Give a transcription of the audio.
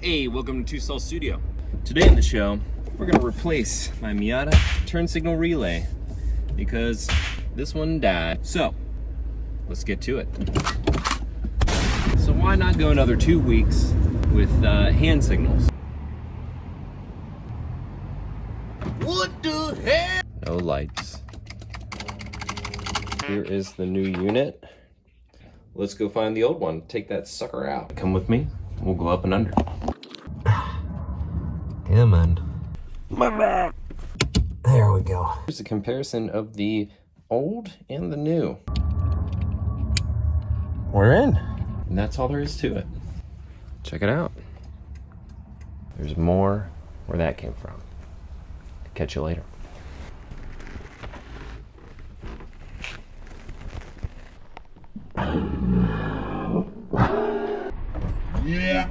Hey, welcome to Two Soul Studio. Today in the show, we're gonna replace my Miata turn signal relay because this one died. So, let's get to it. So why not go another 2 weeks with hand signals? What the hell? No lights. Here is the new unit. Let's go find the old one, take that sucker out. Come with me, we'll go up and under. Come on. My back. There we go. Here's a comparison of the old and the new. We're in. And that's all there is to it. Check it out. There's more where that came from. Catch you later. Yeah.